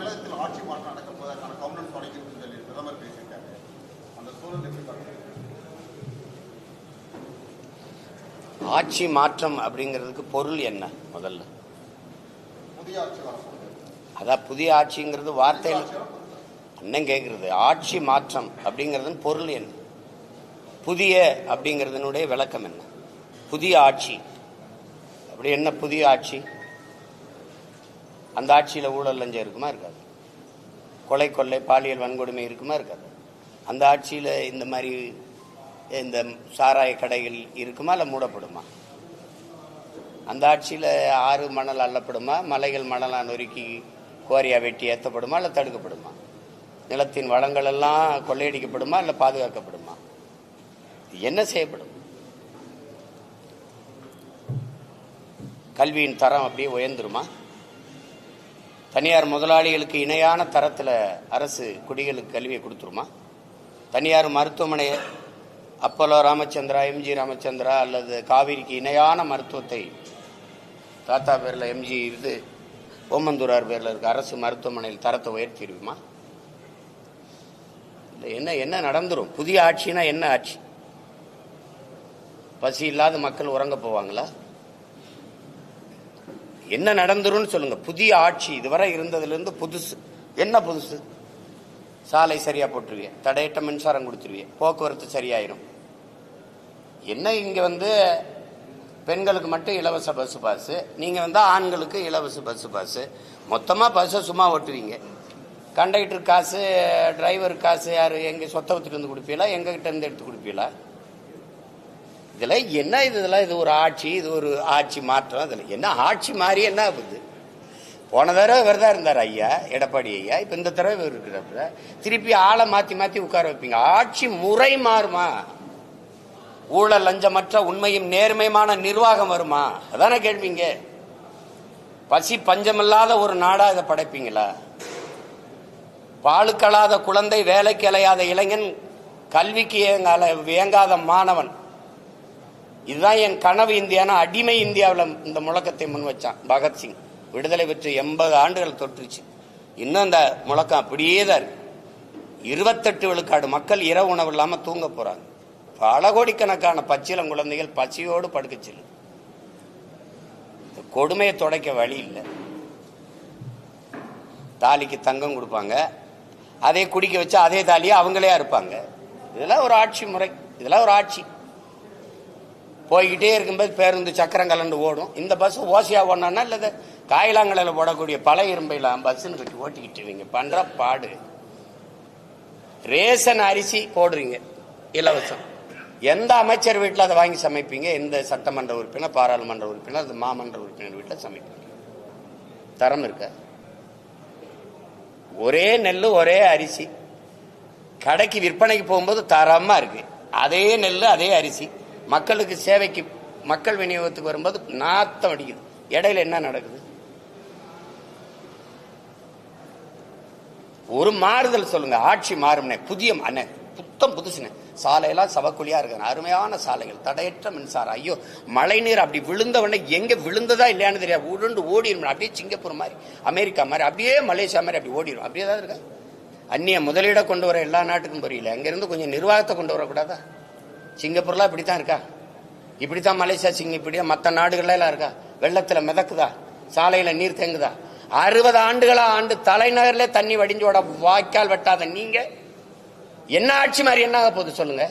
தமிழகத்தில் ஆட்சி மாற்றம் நடக்கும் போதற்கான கவுண்டன்ஸ் தொடங்கியிருக்குன்னு சொல்லி பிரதமர் பேசியிருக்காரு. அந்த சூழல் எப்படி பார்க்குறீங்க? ஆட்சி மாற்றம் அப்படிங்கிறதுக்கு பொருள் என்ன? முதல்ல புதிய ஆட்சி வர, அதான் புதிய ஆட்சிங்கிறது வார்த்தையில் அண்ணன் கேட்கறது. ஆட்சி மாற்றம் அப்படிங்கிறது பொருள் என்ன? புதிய அப்படிங்கிறதுனுடைய விளக்கம் என்ன? புதிய ஆட்சி அப்படி என்ன? புதிய ஆட்சி, அந்த ஆட்சியில் ஊழல் லஞ்சம் இருக்குமா? இருக்காது. கொலை கொள்ளை பாலியல் வன்கொடுமை இருக்குமா? இருக்காது. அந்த ஆட்சியில் இந்த மாதிரி இந்த சாராய கடைகள் இருக்குமா? இல்லை மூடப்படுமா? அந்த ஆட்சியில் ஆறு மணல் அள்ளப்படுமா? மலைகள் மணலாக நொறுக்கி கோரியா வெட்டி ஏற்றப்படுமா? இல்லை தடுக்கப்படுமா? நிலத்தின் வளங்கள் எல்லாம் கொள்ளையடிக்கப்படுமா? இல்லை பாதுகாக்கப்படுமா? என்ன செய்யப்படும்? கல்வியின் தரம் அப்படியே உயர்ந்துருமா? தனியார் முதலாளிகளுக்கு இணையான தரத்தில் அரசு குடிகளுக்கு கல்வியை கொடுத்துருமா? தனியார் மருத்துவமனை அப்போலோ ராமச்சந்திரா, எம்ஜி ராமச்சந்திரா அல்லது காவிரிக்கு இணையான மருத்துவத்தை தாத்தா பேரில் எம்ஜி இது ஓமந்தூரார் பேரில் இருக்க அரசு மருத்துவமனையில் தரத்தை உயர்த்திடுமா? இல்லை. என்ன நடந்துரும்? புதிய ஆட்சினா என்ன ஆட்சி? பசி இல்லாத மக்கள் உறங்க போவாங்களா? என்ன நடந்துரும்னு சொல்லுங்க. புதிய ஆட்சி இதுவரை இருந்ததுலேருந்து புதுசு என்ன? புதுசு சாலை சரியா போட்டுருவீங்க, தடையற்ற மின்சாரம் கொடுத்துருவீங்க, போக்குவரத்து சரியாயிரும். என்ன இங்க பெண்களுக்கு மட்டும் இலவச பஸ் பாஸ், நீங்க ஆண்களுக்கு இலவச பஸ் பாஸ், மொத்தமா பஸ்ஸை சும்மா ஓட்டுவீங்க. கண்டக்டர் காசு, டிரைவர் காசு யாரு? எங்க சொத்தை வித்துட்டு வந்து கொடுப்பீங்களா? எங்க கிட்ட இருந்து எடுத்து கொடுப்பீங்களா? இதுல என்ன? இதெல்லாம் இது ஒரு ஆட்சி, இது ஒரு ஆட்சி மாற்றம். இதுல என்ன ஆட்சி மாறி என்ன ஆகுது? போன தடவை இவர் தான் இருந்தார் ஐயா, எடப்பாடி ஐயா. இப்ப இந்த தடவை இவர் இருக்கிறப்ப திருப்பி ஆளை மாத்தி மாத்தி உட்கார வைப்பீங்க. ஆட்சி முறை மாறுமா? ஊழல் லஞ்சமற்ற உண்மையும் நேர்மையான நிர்வாகம் வருமா? அதான கேள்விங்க. பசி பஞ்சமில்லாத ஒரு நாடா இதை படைப்பீங்களா? பாலுக்கலாத குழந்தை, வேலைக்கு அலையாத இளைஞன், கல்விக்கு இயங்காத மாணவன், இதுதான் என் கனவு இந்தியானா அடிமை இந்தியாவில் இந்த முழக்கத்தை முன் வச்சான் பகத்சிங். விடுதலை பெற்று 80 ஆண்டுகள் தொற்றுச்சு. இன்னும் அந்த முழக்கம் அப்படியே தான் இருக்கு. 28 விழுக்காடு மக்கள் இரவு உணவு இல்லாம தூங்க போறாங்க. பல கோடிக்கணக்கான பச்சிளம் குழந்தைகள் பசியோடு படுக்க செல்லு. கொடுமையை துடைக்க வழி இல்லை. தாலிக்கு தங்கம் கொடுப்பாங்க, அதே குடிக்க வச்சு அதே தாலியை அவங்களே இருப்பாங்க. இதெல்லாம் ஒரு ஆட்சி முறை, இதெல்லாம் ஒரு ஆட்சி. போய்கிட்டே இருக்கும்போது பேருந்து சக்கரம் கலந்து ஓடும். இந்த பஸ் ஓசையா ஓடனா இல்ல காயிலாங்கலையில் போடக்கூடிய பல இரும்பைலாம் பஸ்ன்னு இருக்கு ஓட்டிக்கிட்டு நீங்க பண்ற பாடு. ரேஷன் அரிசி போடுறீங்க இலவசம். எந்த அமைச்சர் வீட்டில் அதை வாங்கி சமைப்பீங்க? எந்த சட்டமன்ற உறுப்பினர், பாராளுமன்ற உறுப்பினர், அது மாமன்ற உறுப்பினர் வீட்டில் சமைப்பீங்க? தரம் இருக்க? ஒரே நெல் ஒரே அரிசி கடைக்கு விற்பனைக்கு போகும்போது தரமா இருக்கு. அதே நெல் அதே அரிசி மக்களுக்கு சேவைக்கு மக்கள் விநியோகத்துக்கு வரும்போது நாத்தம் அடிக்குது. இடையில என்ன நடக்குது? ஒரு மாறுதல் சொல்லுங்க. ஆட்சி மாறும்னே, புதிய புத்தம் புதுசுனே. சாலையெல்லாம் சவக்குழியா இருக்கு, அருமையான சாலைகள், தடையற்ற மின்சாரம். ஐயோ, மழை நீர் அப்படி விழுந்தவொடனே எங்க விழுந்ததா இல்லையான்னு தெரியாது, உருண்டு ஓடிடும். அப்படியே சிங்கப்பூர் மாதிரி, அமெரிக்கா மாதிரி, அப்படியே மலேசியா மாதிரி அப்படி ஓடிடும். அப்படியே தான் இருக்கா. அந்நிய முதலீட கொண்டு வர எல்லா நாட்டுக்கும் புரியல. அங்கிருந்து கொஞ்சம் நிர்வாகத்தை கொண்டு வரக்கூடாதா? சிங்கப்பூர்லாம் இப்படித்தான் இருக்கா? இப்படித்தான் மலேசியா, இப்படியா மற்ற நாடுகள்லாம் இருக்கா? வெள்ளத்துல மிதக்குதா? சாலையில நீர் தேங்குதா? 60 ஆண்டுகளா ஆண்டு தலைநகர்ல தண்ணி வடிஞ்சோட வாய்க்கால் வெட்டாத நீங்க என்ன ஆட்சி மாதிரி என்ன போகுது சொல்லுங்க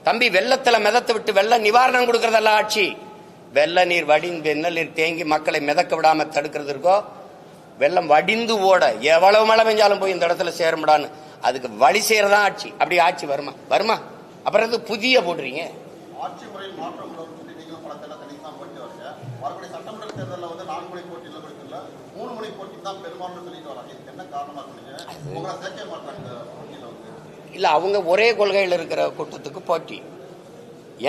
தம்பி? வெள்ளத்துல மிதத்து விட்டு வெள்ள நிவாரணம் கொடுக்கறதெல்லாம் ஆட்சி. வெள்ள நீர் வடிந்து வெண்ணல் நீர் தேங்கி மக்களை மிதக்க விடாம தடுக்கிறது இருக்கோ, வெள்ளம் வடிந்து ஓட எவ்வளவு மழை பெஞ்சாலும் போய் இந்த இடத்துல சேரும்டான்னு அதுக்கு வழி செய்யறதான் ஆட்சி. அப்படி ஆட்சி வருமா? வருமா? அப்புறம் புதிய போடுறீங்க. ஆட்சி முறையில் மாற்றம் படத்தெல்லாம் தனித்தான் போட்டு வரீங்க. மறுபடியும் சட்டமன்ற தேர்தலில் 4 முனை போட்டியில் கொடுக்கல, 3 முனை போட்டி தான் பெரும்பாலும் சொல்லிட்டு வராங்க. இதுக்கு என்ன காரணமா சொன்னீங்க? உங்களை சேர்க்க மாட்டாங்க போட்டியில் இல்ல, அவங்க ஒரே கொள்கையில் இருக்கிற கூட்டத்துக்கு போட்டி.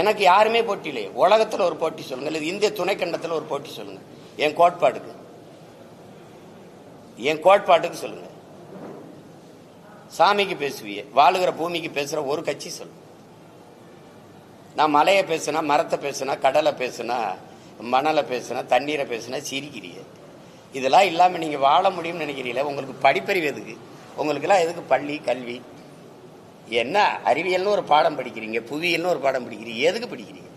எனக்கு யாருமே போட்டி இல்லையே. உலகத்தில் ஒரு போட்டி சொல்லுங்க, இல்லை இந்திய துணைக்கண்டத்தில் ஒரு போட்டி சொல்லுங்க. என் கோட்பாட்டுக்கு சொல்லுங்க. சாமிக்கு பேசுவிய, வாழுகிற பூமிக்கு பேசுற ஒரு கட்சி சொல்லுங்க. நான் மலையை பேசுனா, மரத்தை பேசுனா, கடலை பேசுனா, மணலை பேசுனா, தண்ணீரை பேசுனா சிரிக்கிறிய. இதெல்லாம் இல்லாமல் நீங்கள் வாழ முடியும்னு நினைக்கிறீங்களே? உங்களுக்கு படிப்பறிவு எதுக்கு? உங்களுக்கெல்லாம் எதுக்கு பள்ளி கல்வி? என்ன அறிவியல்னு ஒரு பாடம் படிக்கிறீங்க, புவியியல்னு ஒரு பாடம் படிக்கிறீங்க, எதுக்கு படிக்கிறீங்க?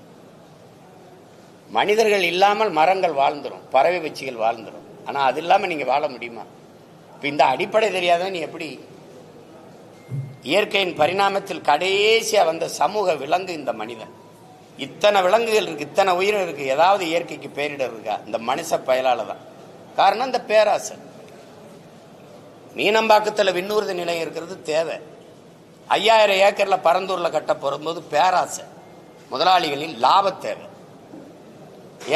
மனிதர்கள் இல்லாமல் மரங்கள் வாழ்ந்துடும், பறவை பட்சிகள் வாழ்ந்துடும். ஆனால் அது இல்லாமல் நீங்கள் வாழ முடியுமா? இப்போ இந்த அடிப்படை தெரியாத நீ எப்படி? இயற்கையின் பரிணாமத்தில் கடைசியாக வந்த சமூக விலங்கு இந்த மனிதன். இத்தனை விலங்குகள் இருக்கு, இத்தனை உயிரினம் இருக்கு, ஏதாவது இயற்கைக்கு பேரிடர் இருக்கா? இந்த மனுஷ பயலால தான். காரணம் இந்த பேராசை. மீனம்பாக்கத்தில் விண்ணூர்தி நிலையம் இருக்கிறது தேவை. 5000 ஏக்கர்ல பரந்தூர்ல கட்ட போகும்போது பேராசை, முதலாளிகளின் லாப தேவை.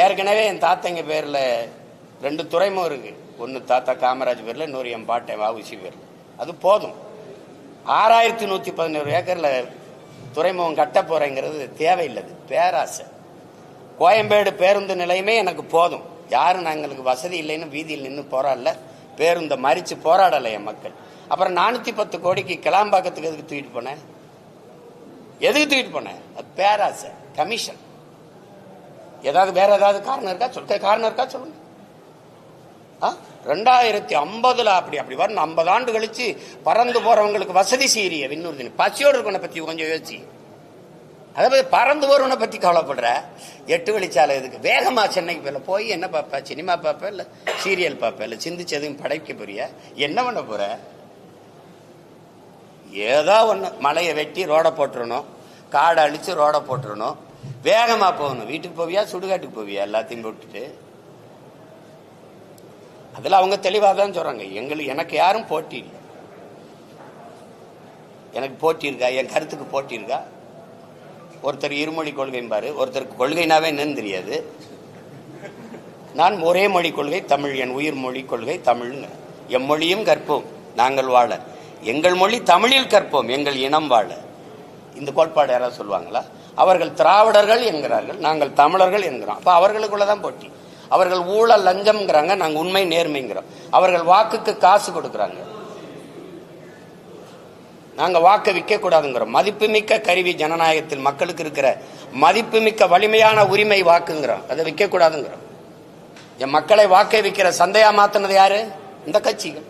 ஏற்கனவே என் தாத்தங்க பேர்ல 2 துறைமுகம் இருக்கு. ஒன்னு தாத்தா காமராஜ் பேர்ல, இன்னொரு என் பாட்டை வஉசி பேர்ல. அது போதும். 6111 ஏக்கர்ல துறைமுகம் கட்ட போறேங்கிறது தேவையில்லை, பேராசை. கோயம்பேடு பேருந்து நிலையமே எனக்கு போதும். யாரும் நாங்களுக்கு வசதி இல்லைன்னு வீதியில் நின்று போராடல, பேருந்தை மறிச்சு போராடலை என் மக்கள். அப்புறம் 410 கோடிக்கு கிளாம்பாக்கத்துக்கு எதுக்கு தூக்கிட்டு போனேன்? எதுக்கு தூக்கிட்டு போனேன்? அது பேராசை, கமிஷன். ஏதாவது வேற ஏதாவது காரணம் இருக்கா? காரணம் இருக்கா சொல்லுங்க. 2050 அப்படி வரும். 50 ஆண்டு கழிச்சு பறந்து போறவங்களுக்கு வசதி செய்யறிய விண்ணூர்தி. பசியோடு இருக்கவனை பத்தி கொஞ்சம் யோசிச்சு. அதாவது பறந்து போறவனை பத்தி கவலைப்படுற. 8 வழிச்சாலை எதுக்கு? வேகமா சென்னைக்கு போய் என்ன பார்ப்ப? சினிமா பார்ப்ப, இல்ல சீரியல் பார்ப்ப, இல்ல சிந்திச்சு எதுவும் படைக்க போறியா? என்ன பண்ண போற? ஏதோ ஒண்ணு, மலையை வெட்டி ரோட போட்டுறணும், காடை அழிச்சு ரோட போட்டுறணும், வேகமா போகணும். வீட்டுக்கு போவியா, சுடுகாட்டுக்கு போவியா? எல்லாத்தையும் போட்டுட்டு. அதுல அவங்க தெளிவாக தான் சொல்றாங்க, எனக்கு யாரும் போட்டி இல்லை. எனக்கு போட்டி இருக்கா? என் கருத்துக்கு போட்டி இருக்கா? ஒருத்தர் இருமொழி கொள்கைம்பாரு, ஒருத்தருக்கு கொள்கைனாவே என்னன்னு தெரியாது. நான் ஒரே மொழி கொள்கை தமிழ், என் உயிர் மொழி கொள்கை தமிழ்ங்க. எம்மொழியும் கற்போம் நாங்கள் வாழ, எங்கள் மொழி தமிழில் கற்போம் எங்கள் இனம் வாழ. இந்த கோட்பாடு யாராவது சொல்லுவாங்களா? அவர்கள் திராவிடர்கள் என்கிறார்கள், நாங்கள் தமிழர்கள் என்கிறோம். அப்ப அவர்களுக்குள்ளதான் போட்டி. அவர்கள் ஊழல் லஞ்சம்ங்கிறாங்க, நாங்கள் உண்மை நேர்மைங்கிறோம். அவர்கள் வாக்குக்கு காசு கொடுக்கறாங்க, நாங்க வாக்க விற்க கூடாதுங்கிறோம். மதிப்புமிக்க கருவி ஜனநாயகத்தில் மக்களுக்கு இருக்கிற மதிப்புமிக்க வலிமையான உரிமை வாக்குங்கிறோம், அதை விற்க கூடாதுங்கிறோம். என் மக்களை வாக்கை விற்கிற சந்தையா மாத்தினது யாரு? இந்த கட்சிகள்.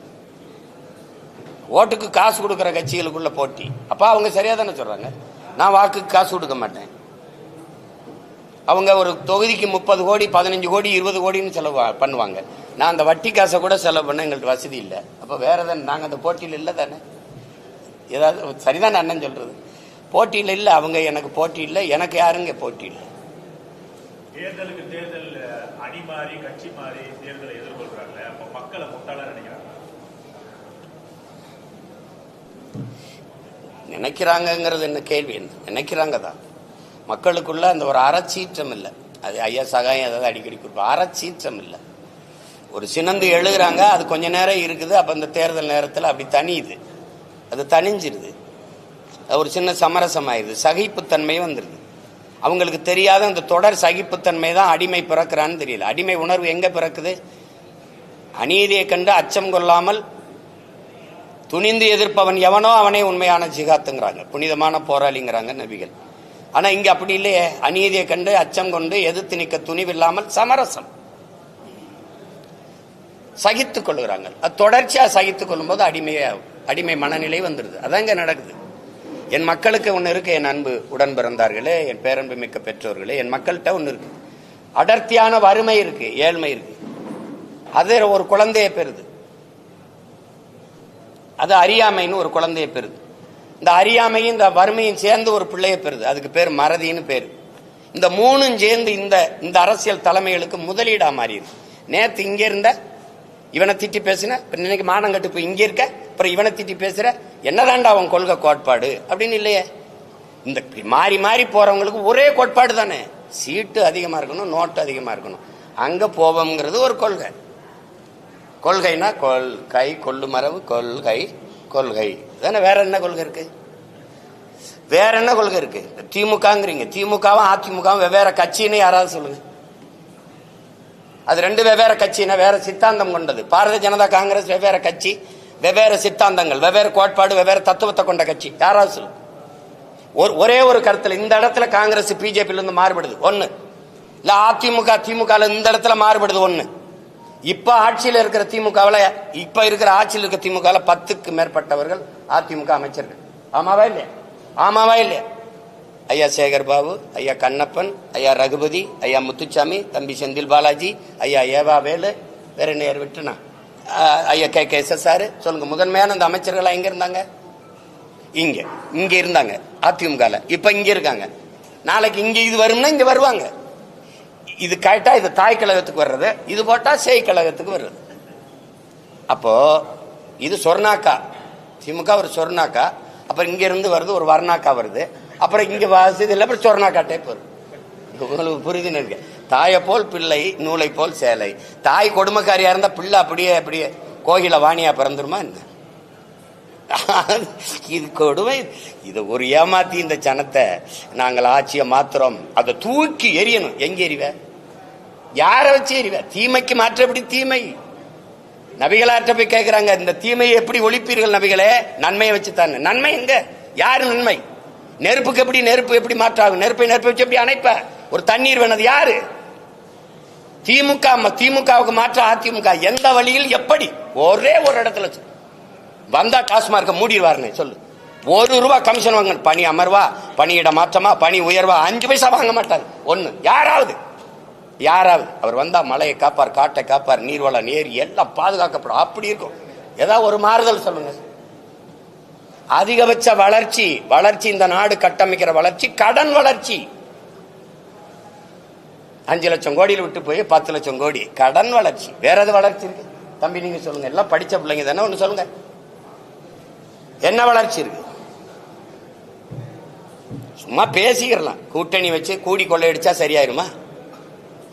ஓட்டுக்கு காசு கொடுக்கிற கட்சிகளுக்குள்ள போட்டி. அப்ப அவங்க சரியா தானே சொல்றாங்க. நான் வாக்குக்கு காசு கொடுக்க மாட்டேன். அவங்க ஒரு தொகுதிக்கு 30 கோடி 15 கோடி 20 கோடின்னு செலவு பண்ணுவாங்க. நான் அந்த வட்டி காசை கூட செலவு பண்ண எங்களுக்கு வசதி இல்லை. அப்ப வேற தானே, நாங்க அந்த போட்டியில் இல்லை தானே. ஏதாவது சரிதான் அண்ணன் சொல்றது. போட்டியில் இல்லை, அவங்க எனக்கு போட்டி இல்லை, எனக்கு யாருங்க போட்டி இல்லை. தேர்தலுக்கு தேர்தல் அணி மாறி கட்சி மாறி தேர்தலை எதிர்கொள்றாங்க. அப்ப மக்களை முட்டாளா நினைக்கிறாங்கிறது என்ன கேள்வி? என்ன நினைக்கிறாங்க தான். மக்களுக்குள்ள அந்த ஒரு அறச்சீற்றம் இல்லை. அது ஐயா சகாயம் ஏதாவது அடிக்கடி கொடுப்போம். அறச்சீற்றம் இல்லை. ஒரு சினந்து எழுதுறாங்க, அது கொஞ்ச நேரம் இருக்குது. அப்ப இந்த தேர்தல் நேரத்தில் அப்படி தனியுது, அது தனிஞ்சிருது, ஒரு சின்ன சமரசம் ஆயிடுது, சகிப்புத்தன்மை வந்துருது. அவங்களுக்கு தெரியாத அந்த தொடர் சகிப்புத்தன்மை தான் அடிமை பிறக்கிறான்னு தெரியல. அடிமை உணர்வு எங்க பிறக்குது? அநீதியை கண்டு அச்சம் கொள்ளாமல் துணிந்து எதிர்ப்பவன் எவனோ அவனே உண்மையான ஜிகாத்துங்கிறாங்க, புனிதமான போராளிங்கிறாங்க நபிகள். ஆனா இங்க அப்படி இல்லையே. அநீதியை கண்டு அச்சம் கொண்டு எதிர்த்து நிற்க துணிவில்லாமல் சமரசம், சகித்துக் கொள்ளுகிறாங்க. அது தொடர்ச்சியா சகித்துக் கொள்ளும் போது அடிமை மனநிலை வந்துருது. அதாங்க நடக்குது. என் மக்களுக்கு ஒண்ணு இருக்கு, என் அன்பு உடன் பிறந்தார்களே, என் பேரன்பு மிக்க பெற்றோர்களே, என் மக்கள்கிட்ட ஒண்ணு இருக்கு. அடர்த்தியான வறுமை இருக்கு, ஏழ்மை இருக்கு. அது ஒரு குழந்தைய பெறுது. அது அறியாமைன்னு ஒரு குழந்தைய பெறுது. இந்த அறியாமையும் இந்த வறுமையும் சேர்ந்து ஒரு பிள்ளைய பெறுது. அதுக்கு பேர் மறதின்னு பேரு. இந்த மூணும் சேர்ந்து இந்த அரசியல் தலைமைகளுக்கு முதலீடா மாறிடுது. நேத்து இங்க இருந்த இவனை திட்டி பேசுன, இன்னைக்கு மானங்கட்டு போய் இங்க இருக்க, அப்புறம் இவனை திட்டி பேசுற, என்னதான்டா அவன் கொள்கை கோட்பாடு அப்படின்னு இல்லையே. இந்த மாறி மாறி போறவங்களுக்கு ஒரே கோட்பாடு தானே. சீட்டு அதிகமா இருக்கணும், நோட்டு அதிகமா இருக்கணும், அங்க போவோம்ங்கிறது ஒரு கொள்கை. கொள்கைனா கொள்கை, கொள்ளு மரபு, கொள்கை கொள்கை தானே. வேற என்ன கொள்கை இருக்கு? வேற என்ன கொள்கை இருக்கு? திமுகங்கிறீங்க, திமுகவும் அதிமுகவும் வெவ்வேறு கட்சின்னு யாராவது சொல்லுங்க. அது ரெண்டு வெவ்வேறு கட்சினா வேற சித்தாந்தம் கொண்டது. பாரதிய ஜனதா காங்கிரஸ் வெவ்வேறு கட்சி, வெவ்வேறு சித்தாந்தங்கள், வெவ்வேறு கோட்பாடு, வெவ்வேறு தத்துவத்தை கொண்ட கட்சி. யாராவது சொல்லுங்க. ஒரே ஒரு கருத்துல இந்த இடத்துல காங்கிரஸ் பிஜேபியில இருந்து மாறுபடுது ஒண்ணு, இல்ல அதிமுக திமுக இந்த இடத்துல மாறுபடுது ஒண்ணு. இப்ப ஆட்சியில் இருக்கிற திமுகவில் இப்ப இருக்கிற ஆட்சியில் இருக்கிற திமுகவில் 10க்கு மேற்பட்டவர்கள் அதிமுக அமைச்சர்கள். ஆமாவா இல்லையா? ஆமாவா இல்லையா? ஐயா சேகர் பாபு, ஐயா கண்ணப்பன், ஐயா ரகுபதி, ஐயா முத்துச்சாமி, தம்பி செந்தில் பாலாஜி, ஐயா ஏவா வேலு, வேற நேர் விட்டுனா ஐயா KK சொல்லுங்க. முதன்மையான அந்த அமைச்சர்கள் எங்க இருந்தாங்க? இங்க இருந்தாங்க அதிமுக. இப்ப இங்க இருக்காங்க. நாளைக்கு இங்க இது வரும்னா இங்க வருவாங்க. இது கேட்டா இது தாய் கழகத்துக்கு வர்றது, இது போட்டா சேய் கழகத்துக்கு வர்றது. அப்போ இது சொர்ணாக்கா, திமுக ஒரு சொர்ணாக்கா, அப்புறம் இங்க இருந்து வருது ஒரு வர்ணாக்கா வருது, அப்புறம் இங்க வசதி இல்லை, அப்புறம் சொர்ணாக்கா டைப் வருது. உங்களுக்கு புரியுதுன்னு இருக்கு. தாயை போல் பிள்ளை, நூலை போல் சேலை. தாய் கொடுமைக்காரியா இருந்தா பிள்ளை அப்படியே கோகில வாணியா பிறந்துருமா என்ன? இது கொடுமை. இது ஒரு ஏமாத்தி இந்த ஜனத்தை நாங்கள் ஆட்சியை மாத்திரம், அதை தூக்கி எரியணும். எங்க எறிவ? யார வச்சு எறிவ? தீமைக்கு மாற்றப்படி தீமை. நபிகளாற்ற போய் கேட்கிறாங்க, இந்த தீமையை எப்படி ஒழிப்பீர்கள் நபிகளே? நன்மையை வச்சு தானே. நன்மை எங்க? யாரு நன்மை? நெருப்புக்கு எப்படி நெருப்பு எப்படி மாற்றாகும்? நெருப்பை வச்சு எப்படி அணைப்ப? ஒரு தண்ணீர் வேணது யாரு? திமுகவுக்கு மாற்ற அதிமுக. எந்த வழியில் எப்படி? ஒரே ஒரு இடத்துல வந்தா டாஸ்மார்க்க மூடிடுவாருன்னு சொல்லு. ₹1 கமிஷன் வாங்க. பணி அமர்வா, பணியிட மாற்றமா, பணி உயர்வா, 5 பைசா வாங்க மாட்டார். ஒண்ணு யாராவது அவர் வந்தா மலையை காப்பார், காட்டை காப்பார், நீர்வளம் ஏரி எல்லாம் பாதுகாக்கப்படும். அப்படி இருக்கும். ஏதாவது ஒரு மாறுதல் சொல்லுங்க. அதிகபட்ச வளர்ச்சி இந்த நாடு கட்டமைக்கிற வளர்ச்சி கடன் வளர்ச்சி. 5 லட்சம் கோடியில் விட்டு போய் 10 லட்சம் கோடி கடன் வளர்ச்சி. வேற எது வளர்ச்சி இருக்கு தம்பி? நீங்க சொல்லுங்க. எல்லாம் படிச்ச பிள்ளைங்க தானே, ஒண்ணு சொல்லுங்க. என்ன வளர்ச்சி இருக்கு? சும்மா பேசிக்கிறலாம். கூட்டணி வச்சு கூடி கொள்ளையடிச்சா சரியாயிருமா?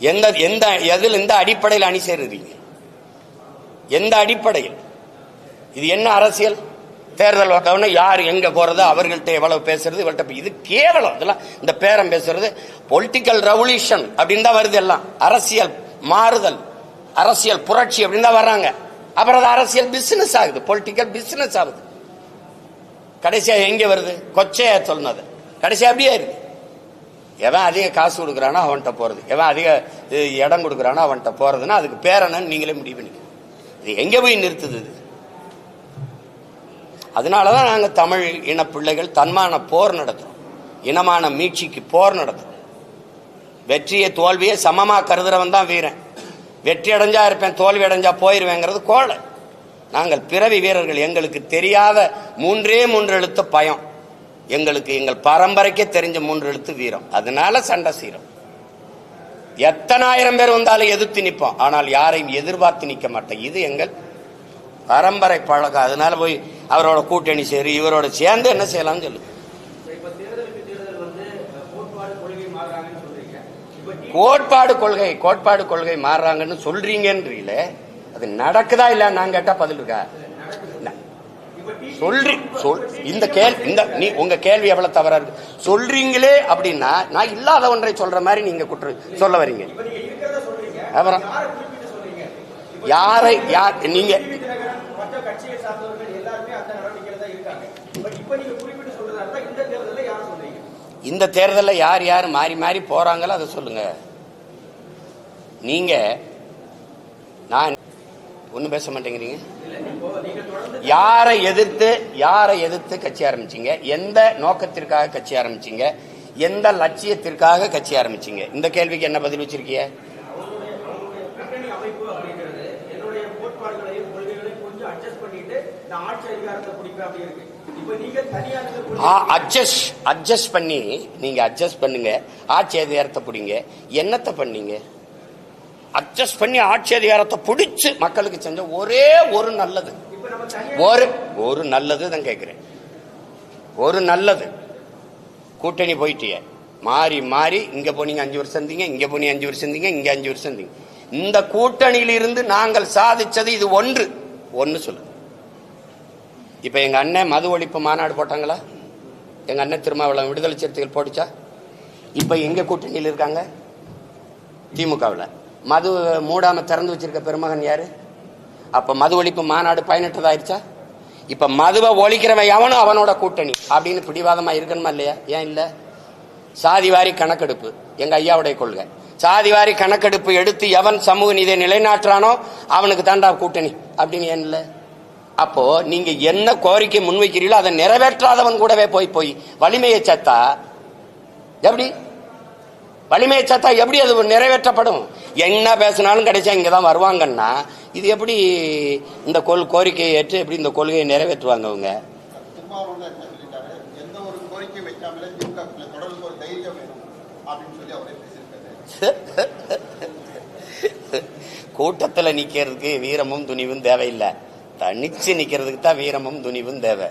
எந்த அடிப்படையில் அணி சேருறீங்க? எந்த அடிப்படையில்? இது என்ன அரசியல்? தேர்தல் வந்தவொடனே யார் எங்க போறது, அவர்கள்ட்ட எவ்வளவு பேசுறது, இவள்கிட்ட இது கேவலம். இதெல்லாம் இந்த பேரம் பேசுறது பொலிட்டிக்கல் ரெவல்யூஷன் அப்படின்னு தான் வருது. எல்லாம் அரசியல் மாறுதல், அரசியல் புரட்சி அப்படின்னு தான் வர்றாங்க. அப்புறம் அது அரசியல் பிசினஸ் ஆகுது, பொலிட்டிக்கல் பிசினஸ் ஆகுது. கடைசியா எங்க வருது? கொச்சையா சொன்னது கடைசியா அப்படியே இருக்கு. எவன் அதிக காசு கொடுக்குறானோ அவன்கிட்ட போறது, எவன் அதிக இடம் கொடுக்குறானோ அவன்கிட்ட போறதுன்னா அதுக்கு பேரன்னு நீங்களே முடிவு பண்ணிக்க. இது எங்க போய் நிறுத்துது? அதனாலதான் நாங்க தமிழ் இன பிள்ளைகள் தன்மான போர் நடத்துறோம், இனமான மீட்சிக்கு போர் நடத்துறோம். வெற்றியை தோல்வியை சமமா கருதுறவன் தான் வீரன். வெற்றி அடைஞ்சா இருப்பேன், தோல்வி அடைஞ்சா போயிருவேங்கிறது கோளை. நாங்கள் பிறவி வீரர்கள். எங்களுக்கு தெரியாத 3 எழுத்து பயம். எங்களுக்கு எங்கள் பரம்பரைக்கே தெரிஞ்ச 3 எழுத்து வீரம். அதனால சண்டை செய்யறோம். எத்தனை ஆயிரம் பேர் வந்தாலும் எதிர்த்து நிற்போம், ஆனால் யாரையும் எதிர்பார்த்து நிற்க மாட்டோம். இது எங்கள் பரம்பரை பழக்கம். அதனால போய் அவரோட கூட்டணி சேரு, இவரோட சேர்ந்து என்ன செய்யலாம்னு சொல்லு. கோட்பாடு கொள்கை மாறுறாங்கன்னு சொல்றீங்கன்றீங்களே, அது நடக்குதா இல்ல? நான் கேட்டா பதில் இருக்கா? உங்க கேள்வி எவ்வளவு தவறா இருக்கு. சொல்றீங்களே அப்படின்னா நான் இல்லாத ஒன்றை சொல்ற மாதிரி நீங்க சொல்ல வரீங்க. அப்புறம் யாரை நீங்க இந்த தேர்தலில் யார் மாறி மாறி போறாங்களோ அதை சொல்லுங்க. நீங்க நான் ஒன்னும் பேச மாட்டேங்கிறீங்க. யாரை எதிர்த்து கட்சி ஆரம்பிச்சீங்க? எந்த நோக்கத்திற்காக கட்சி ஆரம்பிச்சீங்க? எந்த லட்சியத்திற்காக கட்சி ஆரம்பிச்சீங்க? இந்த கேள்விக்கு என்ன பதில் வச்சிருக்கீங்க? அட்ஜஸ்ட் பண்ணி நீங்க அட்ஜஸ்ட் பண்ணுங்க, ஆட்சி அதிகாரத்தை பிடிங்க. என்னத்தை பண்ணீங்க? அட்ஜஸ்ட் பண்ணி ஆட்சி அதிகாரத்தை பிடிச்சு மக்களுக்கு செஞ்ச ஒரே ஒரு நல்லது, ஒரு நல்லது தான் கேட்கிறேன். ஒரு நல்லது. கூட்டணி போயிட்டிய மாறி மாறி இங்க போனீங்க 5 வருஷம் இருந்தீங்க, இங்க போனீங்க 5 வருஷம் இருந்தீங்க, இங்க 5 வருஷம் இருந்தீங்க. இந்த கூட்டணியில இருந்து நாங்கள் சாதிச்சது இது ஒன்று சொல்லு. இப்ப எங்க அண்ணன் மது ஒழிப்பு மாநாடு போட்டாங்களா? எங்க அண்ணன் திருமாவளவன் விடுதலை சிறுத்தைகள் போட்டுச்சா? இப்ப எங்க கூட்டணியில் இருக்காங்க? திமுகவில். மது மூடாம திறந்து வச்சிருக்க பெருமகன் யாரு? அப்ப மது ஒழிப்பு மாநாடு பயனற்றதாயிருச்சா? இப்ப மதுவை ஒழிக்கிறவன் எவனும் அவனோட கூட்டணி அப்படின்னு பிடிவாதமா இருக்கணுமா இல்லையா? ஏன் இல்ல? சாதி வாரி கணக்கெடுப்பு எங்க ஐயாவுடைய கொள்கை. சாதிவாரி கணக்கெடுப்பு எடுத்து எவன் சமூக நீதியை நிலைநாட்டுறானோ அவனுக்கு தாண்டா கூட்டணி அப்படின்னு ஏன் இல்லை? அப்போ நீங்க என்ன கோரிக்கை முன்வைக்கிறீங்களோ அதை நிறைவேற்றாதவன் கூடவே போய் வலிமையை சேர்த்தா எப்படி? வலிமையை சேர்த்தா எப்படி அது நிறைவேற்றப்படும்? என்ன பேசினாலும் கிடைச்சா இங்கதான் வருவாங்கன்னா இது எப்படி இந்த கோரிக்கையை ஏற்று எப்படி இந்த கொள்கையை நிறைவேற்றுவாங்க அவங்க? எந்த ஒரு கோரிக்கை வைக்காமலே தொடர்ந்து ஒரு தைரியம் வேணும் அப்படின்னு சொல்லி அவரே கூட்டத்தில் நிக்கிறதுக்கு வீரமும் துணிவும் தேவையில்லை, தனிச்சு நிக்கிறதுக்கு தான் வீரமும் துணிவும் தேவை.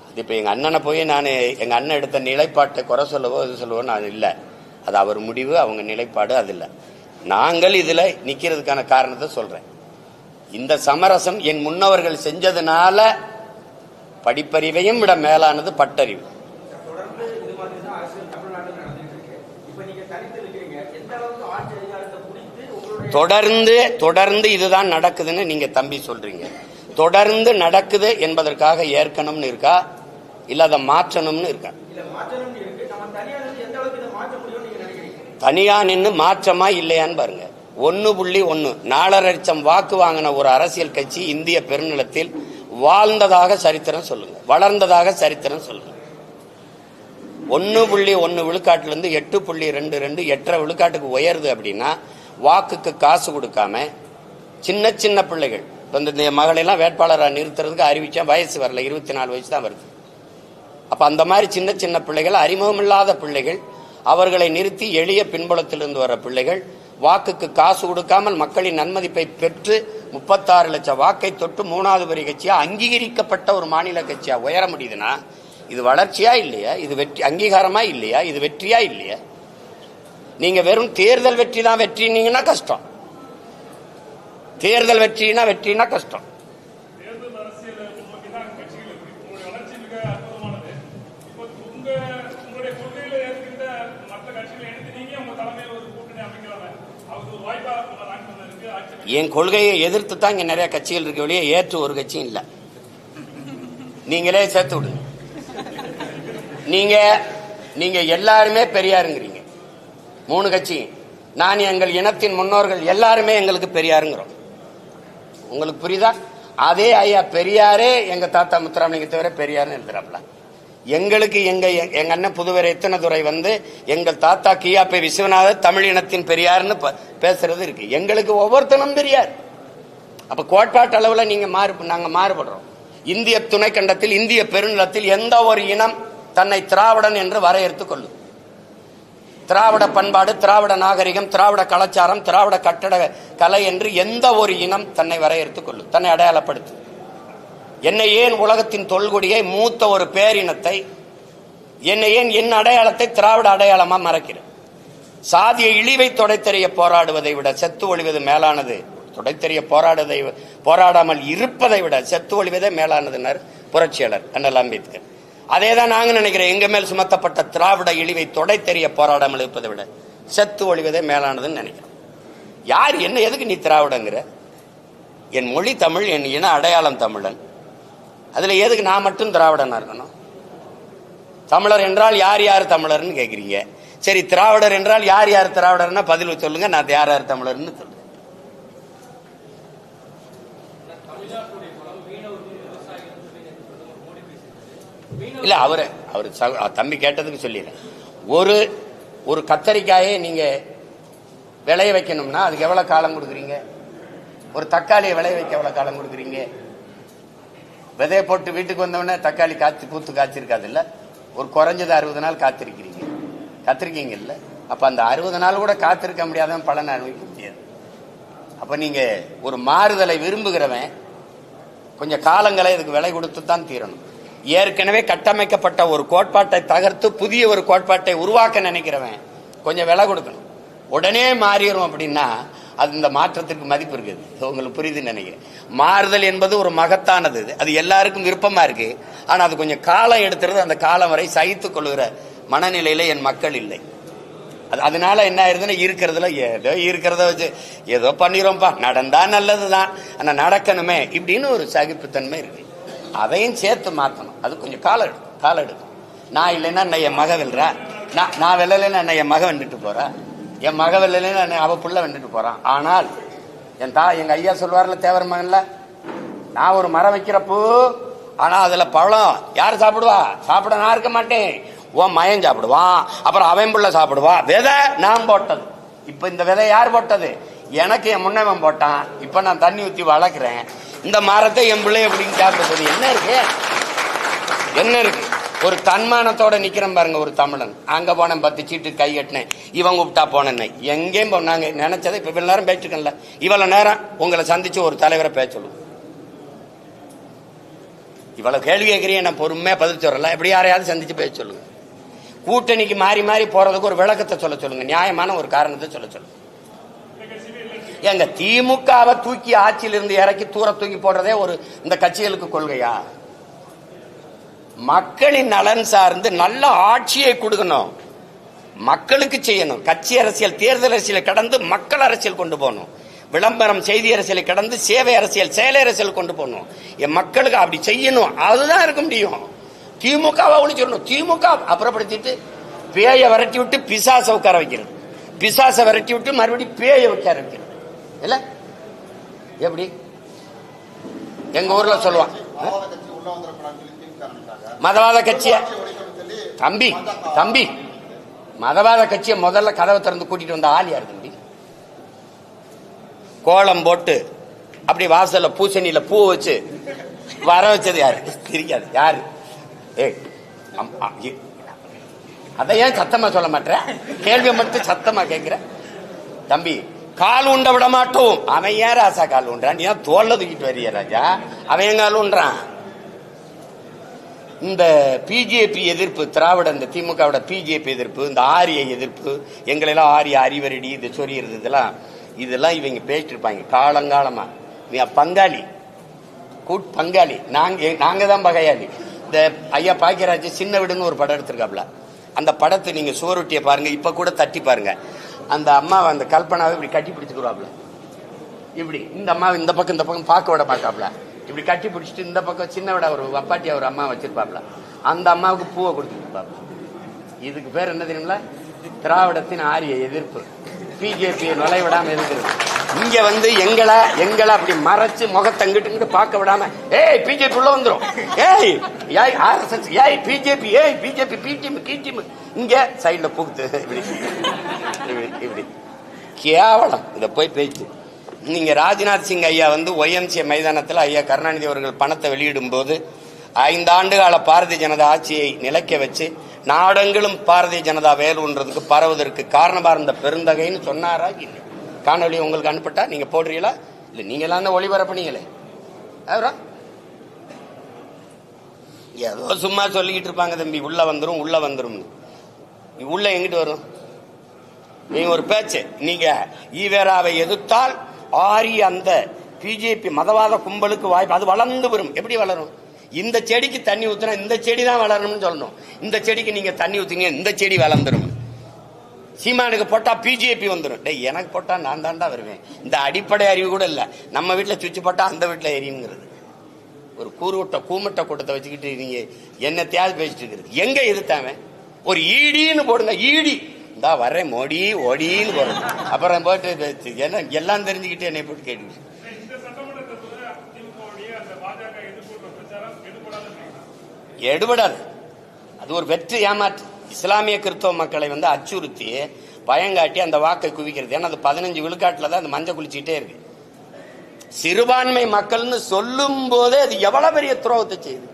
அது இப்ப எங்க அண்ணனை போய் நான் எங்க அண்ணன் எடுத்த நிலைப்பாட்டை குறை சொல்லவோ இது சொல்லவோ நான் இல்லை. அது அவர் முடிவு, அவங்க நிலைப்பாடு, அது இல்லை. நாங்கள் இதுல நிக்கிறதுக்கான காரணத்தை சொல்றேன். இந்த சமரசம் என் முன்னவர்கள் செஞ்சதுனால படிப்பறிவையும் விட மேலானது பட்டறிவு. தொடர்ந்து இதுதான் நடக்குதுன்னு நீங்க தம்பி சொல்றீங்க. தொடர்ந்து நடக்குது என்பதற்காக ஏற்கனம்னு இருக்கா, இல்ல அதை மாற்றணும்னு இருக்கா? தனியா நின்று மாற்றமா இல்லையான்னு பாருங்க. 1.1 4.5 லட்சம் வாக்கு வாங்கின ஒரு அரசியல் கட்சி இந்திய பெருநிலத்தில் வாழ்ந்ததாக சரித்திரம் சொல்லுங்க, வளர்ந்ததாக சரித்திரம் சொல்லுங்க. 1.1 விழுக்காட்டிலிருந்து 8.22 8.5 விழுக்காட்டுக்கு உயருது அப்படின்னா வாக்குக்கு காசு கொடுக்காம சின்ன சின்ன பிள்ளைகள் இந்த மகளெல்லாம் வேட்பாளராக நிறுத்துறதுக்கு அறிவிச்சா வயசு வரல, 24 வயசு தான் வருது. அப்ப அந்த மாதிரி சின்ன சின்ன பிள்ளைகள், அறிமுகமில்லாத பிள்ளைகள், அவர்களை நிறுத்தி எளிய பின்புலத்திலிருந்து வர பிள்ளைகள் வாக்குக்கு காசு கொடுக்காமல் மக்களின் நன்மதிப்பை பெற்று 36 லட்சம் வாக்கை தொட்டு 3வது பெரிய கட்சியா அங்கீகரிக்கப்பட்ட ஒரு மாநில கட்சியா உயர முடியுதுன்னா இது வளர்ச்சியா இல்லையா? இது வெற்றி அங்கீகாரமா இல்லையா? இது வெற்றியா இல்லையா? நீங்க வெறும் தேர்தல் வெற்றி தான் வெற்றினீங்கன்னா கஷ்டம். தேர்தல் வெற்றினா கஷ்டம். என் கொள்கையை எதிர்த்து தான் இங்க நிறைய கட்சிகள் இருக்க வெளியே ஏற்று ஒரு கட்சியும் இல்லை. நீங்களே சேர்த்து விடுங்க. நீங்க எல்லாருமே பெரியாருங்கிறீங்க 3 கட்சி. நான் எங்கள் இனத்தின் முன்னோர்கள் எல்லாருமே எங்களுக்கு பெரியாருங்கிறோம். உங்களுக்கு புரியுதா? அதே ஐயா பெரியாரே எங்க தாத்தா முத்துராமலிங்க தவிர பெரியாருன்னு எழுதுறாப்ல. எங்களுக்கு எங்க அண்ணன் புதுவரை எத்தனதுரை எங்கள் தாத்தா கியாப்பை விஸ்வநாதர் தமிழ் இனத்தின் பெரியார்னு பேசுறது இருக்கு. எங்களுக்கு ஒவ்வொருத்தனும் பெரியார். அப்ப கோட்பாட்டு அளவுல நாங்க மாறுபடுறோம். இந்திய துணைக்கண்டத்தில் இந்திய பெருநிலத்தில் எந்த ஒரு இனம் தன்னை திராவிடன் என்று வரையறுத்துக் கொள்ளும். திராவிட பண்பாடு, திராவிட நாகரிகம், திராவிட கலாச்சாரம், திராவிட கட்டட கலை என்று எந்த ஒரு இனம் தன்னை வரையறுத்துக் கொள்ளும், தன்னை அடையாளப்படுத்தும். என்னை ஏன் உலகத்தின் தொல்குடியை மூத்த ஒரு பேரினத்தை, என்னை ஏன் என் அடையாளத்தை திராவிட அடையாளமா மறைக்கிறேன்? சாதிய இழிவை தொடைத்தெறிய போராடுவதை விட செத்து ஒழிவது மேலானது. தொடைத்தெறிய போராடாமல் இருப்பதை விட செத்து ஒழிவதே மேலானதுன்னார் புரட்சியாளர் அண்ணல் அம்பேத்கர். அதே தான் நாங்க நினைக்கிறேன். எங்க மேல் சுமத்தப்பட்ட திராவிட இழிவை தொடைத்தெறிய போராடாமல் இருப்பதை விட செத்து ஒழிவதே மேலானதுன்னு நினைக்கிறேன். யார் என்ன எதுக்கு நீ திராவிடங்கிற? என் மொழி தமிழ், என் இன அடையாளம் தமிழன். அதுல எதுக்கு நான் மட்டும் திராவிடனா இருக்கணும்? தமிழர் என்றால் யார் யார் தமிழர்னு கேட்குறீங்க. சரி, திராவிடர் என்றால் யார் யார் திராவிடர்னா பதில் சொல்லுங்க. நான் யார் யார் தமிழர்னு சொல்லுங்க. இல்ல அவரு தம்பி கேட்டதுக்கு சொல்லிடுறேன். ஒரு கத்தரிக்காயை நீங்க விளைய வைக்கணும்னா அதுக்கு எவ்வளவு காலம் கொடுக்குறீங்க? ஒரு தக்காளியை விளைய வைக்க எவ்வளவு காலம் கொடுக்குறீங்க? விதையை போட்டு வீட்டுக்கு வந்தவொடனே தக்காளி பூத்து காய்ச்சிருக்காது இல்ல, ஒரு குறைஞ்சது 60 நாள் காத்திருக்கீங்க இல்ல. அப்ப அந்த 60 நாள் கூட காத்திருக்க முடியாதவன் பலனை அனுபவிக்க முடியாது. அப்ப நீங்க ஒரு மாறுதலை விரும்புகிறவன் கொஞ்சம் காலங்களை இதுக்கு விலை கொடுத்து தான் தீரணும். ஏற்கனவே கட்டமைக்கப்பட்ட ஒரு கோட்பாட்டை தகர்த்து புதிய ஒரு கோட்பாட்டை உருவாக்க நினைக்கிறவன் கொஞ்சம் விலை கொடுக்கணும். உடனே மாறிடும் அப்படின்னா அது இந்த மாற்றத்திற்கு மதிப்பு இருக்குது. உங்களுக்கு புரியுதுன்னு நினைக்கிறேன். மாறுதல் என்பது ஒரு மகத்தானது, அது எல்லாருக்கும் விருப்பமா இருக்கு. ஆனா அது கொஞ்சம் காலம் எடுத்துறது. அந்த காலம் வரை சகித்துக் கொள்கிற மனநிலையில என் மக்கள் இல்லை. அதனால என்ன ஆயிருதுன்னா இருக்கிறத வச்சு ஏதோ பண்ணிடும்ப்பா, நடந்தா நல்லதுதான், ஆனா நடக்கணுமே இப்படின்னு ஒரு சகிப்புத்தன்மை இருக்கு. அதையும் சேர்த்து மாற்றணும். அது கொஞ்சம் காலம் எடுக்கும். நான் இல்லைன்னா என் மக வெல்றா, நான் வெல்லலைன்னா என் மக வந்துட்டு போறா. என் மகவல்ல அவ புள்ள வந்துட்டு போறான். ஆனால் எங்க ஐயா சொல்வார்ல தேவர் மகன்ல, நான் ஒரு மரம் வைக்கிறப்போ ஆனா அதுல பழம் யாரு சாப்பிடுவா? சாப்பிட நான் இருக்க மாட்டேன், உன் மயன் சாப்பிடுவான், அப்புறம் அவன் புள்ள சாப்பிடுவான். விதை நான் போட்டது. இப்ப இந்த விதை யார் போட்டது? எனக்கு என் முன்னவன் போட்டான். இப்ப நான் தண்ணி ஊத்தி வளர்க்கிறேன். இந்த மரத்தை என் பிள்ளை எப்படின்னு சாப்பிடுறது என்ன இருக்கு? என்ன இருக்கு? ஒரு தன்மானத்தோட நிக்கிறேன் பாருங்க ஒரு தமிழன். அங்க போனேன் 10 சீட்டு கை கட்டினேன், இவன் கூப்பிட்டா போனேன். எங்கேயும் நாங்க நினைச்சதை இப்ப இவ்வளவு நேரம் பேசிருக்கேன்ல, இவ்வளவு நேரம் உங்களை சந்திச்சு ஒரு தலைவரை பேச சொல்லுங்க. இவ்வளவு கேள்வி கேட்கிறீங்க, நான் பொறுமையா பதில் சொல்றல. எப்படி யாரையாவது சந்திச்சு பேச சொல்லுங்க. கூட்டணிக்கு மாறி மாறி போறதுக்கு ஒரு விளக்கத்தை சொல்ல சொல்லுங்க, நியாயமான ஒரு காரணத்தை சொல்ல சொல்லுங்க. எங்க திமுகவை தூக்கி ஆட்சியிலிருந்து இறக்கி தூர தூக்கி போடுறதே ஒரு இந்த கட்சிகளுக்கு கொள்கையா? மக்களின் நலன் சார்ந்து நல்ல ஆட்சியை கொடுக்கணும், மக்களுக்கு செய்யணும். கட்சி அரசியல் தேர்தல் அரசியலை கடந்து மக்கள் அரசியல் கொண்டு போகணும். விளம்பரம் செய்தி அரசியலை கடந்து சேவை அரசியல் செயல் அரசியல் கொண்டு போகணும். என் மக்களுக்கு அப்படி செய்யணும். அதுதான் இருக்க முடியும். திமுகவை ஒழிச்சிடணும். திமுக அப்புறப்படுத்திட்டு பேயை விரட்டி விட்டு பிசாசை உட்கார வைக்கிறது, பிசாசை விரட்டி விட்டு மறுபடியும் பேயை உட்கார வைக்கிறது இல்ல? எப்படி எங்க ஊர்ல சொல்லுவான், மதவாத கட்சிய தம்பி தம்பி மதவாத கட்சியை முதல்ல கதவை திறந்து கூட்டிட்டு வந்த ஆள் யாரு தம்பி? கோலம் போட்டு அப்படி வாசல்ல பூசணியில பூ வச்சு வர வச்சது யாரு? தெரியாது யாரு? அதை ஏன் சத்தமா சொல்ல மாட்டேன்? கேள்வி மட்டும் சத்தமா கேட்கிற தம்பி. கால் உண்ட விட மாட்டோம். அவன் ஏன் ராசா கால் உண்டான்? நீ ஏன் தோல்ல தூக்கிட்டு வரிய ராஜா? அவன் கால் உண்டான். இந்த பிஜேபி எதிர்ப்பு, திராவிட இந்த திமுகவோட பிஜேபி எதிர்ப்பு, இந்த ஆரிய எதிர்ப்பு, எங்களை எல்லாம் ஆரிய அறிவரடி இது சொறியறது, இதெல்லாம் இவங்க பேசிட்டு இருப்பாங்க காலங்காலமா. நீ பங்காளி பங்காளி, நாங்க தான் பகையாளி. இந்த ஐயா பாக்கியராஜ் சின்ன வீடுன்னு ஒரு படம் எடுத்திருக்காப்ல, அந்த படத்தை நீங்க சுவரொட்டியை பாருங்க, இப்ப கூட தட்டி பாருங்க. அந்த அம்மாவை அந்த கல்பனாவை இப்படி கட்டி பிடிச்சுக்கிறாப்ல, இப்படி இந்த அம்மாவை இந்த பக்கம் பார்க்க விட மாட்டாப்ல, இப்படி கட்டி பிடிச்சிட்டு இந்த பக்கம் சின்ன விட ஒரு வப்பாட்டியா ஒரு அம்மா வச்சிருப்பாப்ல, அந்த அம்மாவுக்கு பூவை கொடுத்துருப்பாப்ல. இதுக்கு பேர் என்ன தெரியுங்களா? திராவிடத்தின் ஆரிய எதிர்ப்பு. பிஜேபியை நுழைவிடாம இருக்கிறது. இங்க வந்து எங்களை அப்படி மறைச்சு முகத்தங்கிட்டு பார்க்க விடாம, ஏய் பிஜேபி உள்ள வந்துரும், ஏய் ஆர்எஸ்எஸ், ஏய் பிஜேபி, ஏய் பிஜேபி பிடிஎம் இங்க சைட்ல புகுத்து இப்படி கேவலம். இத போய் பேச்சு. நீங்க ராஜ்நாத் சிங் ஐயா வந்து ஒய்எம்சிஏ மைதானத்தில் ஐயா கருணாநிதி அவர்கள் பணத்தை வெளியிடும் போது 5 ஆண்டு கால பாரதிய ஜனதா ஆட்சியை நிலைக்க வச்சு நாடெங்கிலும் பாரதிய ஜனதா வேலுன்றதுக்கு பரவுவதற்கு காரணமா இருந்த பெருந்தகைன்னு சொன்னாரா? இல்லை. காணொலி உங்களுக்கு அனுப்பிட்டா நீங்க போடுறீங்களா? இல்ல நீங்க எல்லாம் ஒளிபரப்புனீங்களே. ஏதோ சும்மா சொல்லிக்கிட்டு இருப்பாங்க தம்பி, உள்ள வந்துரும் உள்ள வந்துரும். உள்ள எங்கிட்டு வரும்? நீங்க ஒரு பேச்சு, நீங்க ஈவேராவை எதிர்த்தால் ஆரிய அந்த பிஜேபி மதவாத கும்பலுக்கு வாய்ப்பு, அது வளர்ந்து வரும். எப்படி வளரும்? இந்த செடிக்கு தண்ணி ஊத்துனா இந்த செடி தான் வளரணும்னு சொல்லணும். இந்த செடிக்கு நீங்க தண்ணி ஊத்துங்க, இந்த செடி வளர்ந்துரும். சீமானுக்கு போட்டா பிஜேபி வந்துடும். டேய் எனக்கு போட்டா நான் தாண்டா வருவேன். இந்த அடிப்படை அறிவு கூட இல்ல. நம்ம வீட்டுல சுவிட்ச் போட்டா அந்த வீட்டுல எரியுங்கிறது ஒரு கூமட்ட கூட்டத்தை வச்சுக்கிட்டு நீங்க என்ன தேவை பேசிட்டு இருக்கிறது. எங்க எதிர்த்தாம ஒரு ஈடின்னு போடுங்க, ஈடி இந்தா வர்றேன் மோடி ஓடின்னு போடுறது. அப்புறம் போட்டு என்ன எல்லாம் தெரிஞ்சுக்கிட்டு என்னை போட்டு கேட்டு எடுபடாது. அது ஒரு வெற்றி ஏமாற்று. இஸ்லாமிய கிறிஸ்தவ மக்களை வந்து அச்சுறுத்தி பயங்காட்டி அந்த வாக்கை குவிக்கிறது. ஏன்னா அது 15 விழுக்காட்டுல தான் அந்த மஞ்சள் குளிச்சுட்டே இருக்கு. சிறுபான்மை மக்கள்னு சொல்லும் போதே அது எவ்வளவு பெரிய துரோகத்தை செய்யுது.